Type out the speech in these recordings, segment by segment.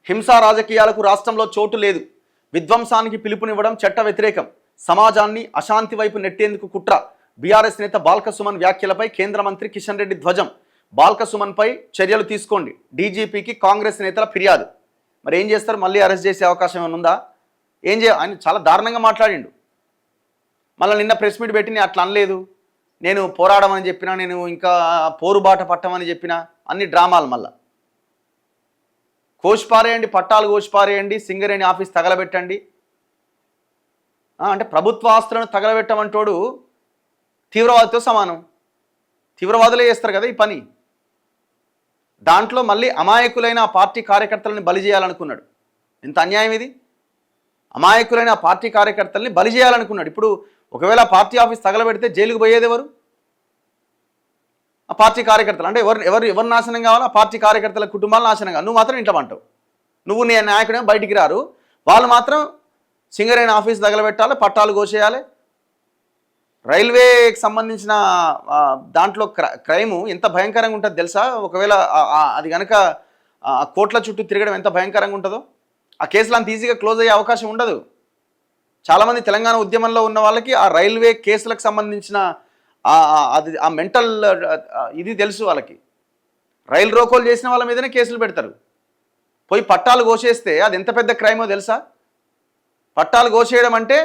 హింసా రాజకీయాలకు రాష్ట్రంలో చోటు లేదు. విధ్వంసానికి పిలుపునివ్వడం చట్ట వ్యతిరేకం. సమాజాన్ని అశాంతి వైపు నెట్టేందుకు కుట్ర. బీఆర్ఎస్ నేత బాల్క సుమన్ వ్యాఖ్యలపై కేంద్ర మంత్రి కిషన్ రెడ్డి ధ్వజం. బాల్క సుమన్పై చర్యలు తీసుకోండి. డీజీపీకి కాంగ్రెస్ నేతల ఫిర్యాదు. మరి ఏం చేస్తారు? మళ్ళీ అరెస్ట్ చేసే అవకాశం ఏమైనా ఉందా? ఆయన చాలా దారుణంగా మాట్లాడిండు. మళ్ళీ నిన్న ప్రెస్ మీట్ పెట్టి నేను అట్లా అనలేదు, నేను పోరాడమని చెప్పినా, నేను ఇంకా పోరుబాట పట్టమని చెప్పినా, అన్ని డ్రామాలు. మళ్ళా కోసిపారేయండి, పట్టాలు కోసిపారేయండి, సింగరేణి ఆఫీస్ తగలబెట్టండి అంటే ప్రభుత్వ ఆస్తులను తగలబెట్టమంటోడు తీవ్రవాదితో సమానం. తీవ్రవాదులే చేస్తారు కదా ఈ పని. దాంట్లో మళ్ళీ అమాయకులైన ఆ పార్టీ కార్యకర్తలని బలి చేయాలనుకున్నాడు. ఎంత అన్యాయం ఇది! అమాయకులైన ఆ పార్టీ కార్యకర్తల్ని బలి చేయాలనుకున్నాడు. ఇప్పుడు ఒకవేళ పార్టీ ఆఫీస్ తగలబెడితే జైలుకు పోయేది ఎవరు? ఆ పార్టీ కార్యకర్తలు. అంటే ఎవరు నాశనం కావాలా? ఆ పార్టీ కార్యకర్తల కుటుంబాలు నాశనం కావాలి. నువ్వు మాత్రం ఇంట్లో అంటావు, నువ్వు నీ నాయకుడే బయటికి రారు, వాళ్ళు మాత్రం సింగరేణి ఆఫీస్ తగలబెట్టాలి, పట్టాలు కోసేయాలి. రైల్వేకి సంబంధించిన దాంట్లో క్రైము ఎంత భయంకరంగా ఉంటుంది తెలుసా? ఒకవేళ అది కనుక కోట్ల చుట్టూ తిరగడం ఎంత భయంకరంగా ఉంటుందో. ఆ కేసులు అంత ఈజీగా క్లోజ్ అయ్యే అవకాశం ఉండదు. చాలామంది తెలంగాణ ఉద్యమంలో ఉన్న వాళ్ళకి ఆ రైల్వే కేసులకు సంబంధించిన అది ఆ మెంటల్ ఇది తెలుసు వాళ్ళకి. రైలు రోకోలు చేసిన వాళ్ళ మీదనే కేసులు పెడతారు. పోయి పట్టాలు కోసేస్తే అది ఎంత పెద్ద క్రైమో తెలుసా? పట్టాలు కోసేయడం అంటే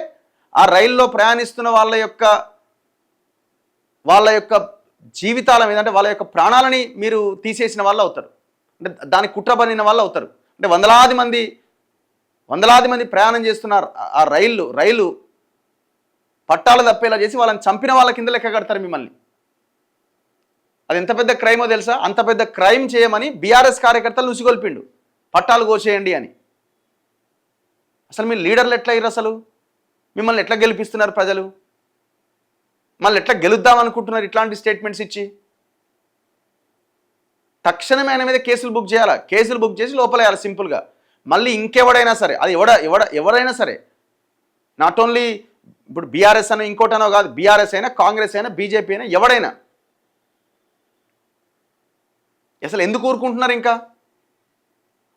ఆ రైల్లో ప్రయాణిస్తున్న వాళ్ళ యొక్క జీవితాల మీద, అంటే వాళ్ళ యొక్క ప్రాణాలని మీరు తీసేసిన వాళ్ళు అవుతారు. అంటే దానికి కుట్రబడిన వాళ్ళు అవుతారు. అంటే వందలాది మంది ప్రయాణం చేస్తున్నారు ఆ రైలు పట్టాలు తప్పేలా చేసి వాళ్ళని చంపిన వాళ్ళ కింద లెక్క కడతారు మిమ్మల్ని. అది ఎంత పెద్ద క్రైమో తెలుసా? అంత పెద్ద క్రైమ్ చేయమని బీఆర్ఎస్ కార్యకర్తలు ఉసిగొల్పిండు, పట్టాలు కోసేయండి అని. అసలు మీ లీడర్లు ఎట్లా అయ్యారు? అసలు మిమ్మల్ని ఎట్లా గెలిపిస్తున్నారు ప్రజలు? మళ్ళీ ఎట్లా గెలుద్దామనుకుంటున్నారు ఇట్లాంటి స్టేట్మెంట్స్ ఇచ్చి? తక్షణమే ఆయన మీద కేసులు బుక్ చేయాలా, కేసులు బుక్ చేసి లోపలేయాలి సింపుల్గా. మళ్ళీ ఇంకెవడైనా సరే, అది ఎవరైనా సరే, నాట్ ఓన్లీ ఇప్పుడు బీఆర్ఎస్ అని ఇంకోటనో కాదు, బీఆర్ఎస్ అయినా, కాంగ్రెస్ అయినా, బీజేపీ అయినా, ఎవడైనా అసలు ఎందుకు ఊరుకుంటున్నారు? ఇంకా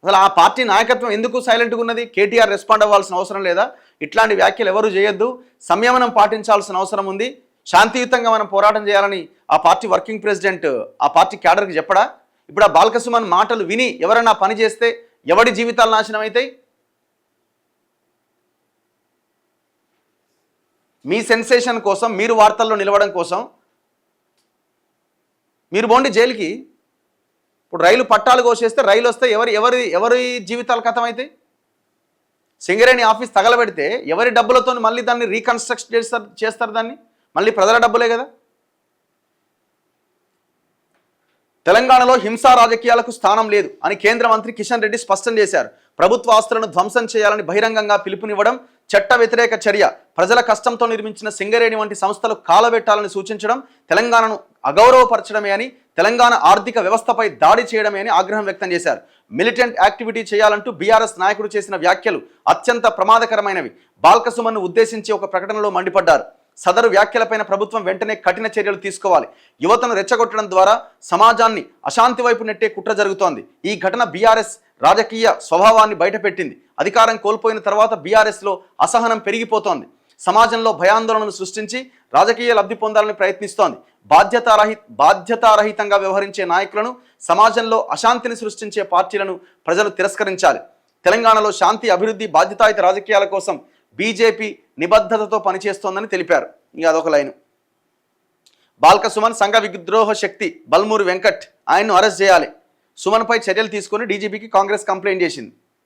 అసలు ఆ పార్టీ నాయకత్వం ఎందుకు సైలెంట్గా ఉన్నది? కేటీఆర్ రెస్పాండ్ అవ్వాల్సిన అవసరం లేదా? ఇట్లాంటి వ్యాఖ్యలు ఎవరు చేయొద్దు, సంయమనం పాటించాల్సిన అవసరం ఉంది, శాంతియుతంగా మనం పోరాటం చేయాలని ఆ పార్టీ వర్కింగ్ ప్రెసిడెంట్ ఆ పార్టీ క్యాడర్కి చెప్పడా? ఇప్పుడు ఆ బాల్క సుమన్ మాటలు విని ఎవరైనా పని చేస్తే ఎవడి జీవితాలు నాశనం అవుతాయి? మీ సెన్సేషన్ కోసం, మీరు వార్తల్లో నిలవడం కోసం మీరు పోండి జైలుకి. ఇప్పుడు రైలు పట్టాలు కోసేస్తే రైలు వస్తే ఎవరి జీవితాలు కథమవుతాయి? సింగరేణి ఆఫీస్ తగలబెడితే ఎవరి డబ్బులతో మళ్ళీ దాన్ని రీకన్స్ట్రక్ట్ చేస్తారు దాన్ని మళ్ళీ ప్రజల డబ్బులే కదా. తెలంగాణలో హింసా రాజకీయాలకు స్థానం లేదు అని కేంద్ర మంత్రి కిషన్ రెడ్డి స్పష్టం చేశారు. ప్రభుత్వ ఆస్తులను ధ్వంసం చేయాలని బహిరంగంగా పిలుపునివ్వడం చట్ట వ్యతిరేక చర్య. ప్రజల కష్టంతో నిర్మించిన సింగరేణి వంటి సంస్థలు కాలబెట్టాలని సూచించడం తెలంగాణను అగౌరవపరచడమే అని, తెలంగాణ ఆర్థిక వ్యవస్థపై దాడి చేయడమే అని ఆగ్రహం వ్యక్తం చేశారు. మిలిటెంట్ యాక్టివిటీ చేయాలంటూ బీఆర్ఎస్ నాయకుడు చేసిన వ్యాఖ్యలు అత్యంత ప్రమాదకరమైనవి. బాల్క సుమన్ను ఉద్దేశించి ఒక ప్రకటనలో మండిపడ్డారు. సదరు వ్యాఖ్యలపైన ప్రభుత్వం వెంటనే కఠిన చర్యలు తీసుకోవాలి. యువతను రెచ్చగొట్టడం ద్వారా సమాజాన్ని అశాంతి వైపు నెట్టే కుట్ర జరుగుతోంది. ఈ ఘటన బీఆర్ఎస్ రాజకీయ స్వభావాన్ని బయటపెట్టింది. అధికారం కోల్పోయిన తర్వాత బీఆర్ఎస్లో అసహనం పెరిగిపోతోంది. సమాజంలో భయాందోళనను సృష్టించి రాజకీయ లబ్ధి పొందాలని ప్రయత్నిస్తోంది. బాధ్యతారహితంగా వ్యవహరించే నాయకులను, సమాజంలో అశాంతిని సృష్టించే పార్టీలను ప్రజలు తిరస్కరించాలి. తెలంగాణలో శాంతి, అభివృద్ధి, బాధ్యతాయుత రాజకీయాల కోసం బీజేపీ నిబద్ధతతో పనిచేస్తోందని తెలిపారు. ఇంకా అదొక లైను. బాల్క సుమన్ సంఘ విద్రోహ శక్తి బల్మూరి వెంకట్, ఆయన్ను అరెస్ట్ చేయాలి. సుమన్పై చర్యలు తీసుకుని డీజీపీకి కాంగ్రెస్ కంప్లైంట్ చేసింది.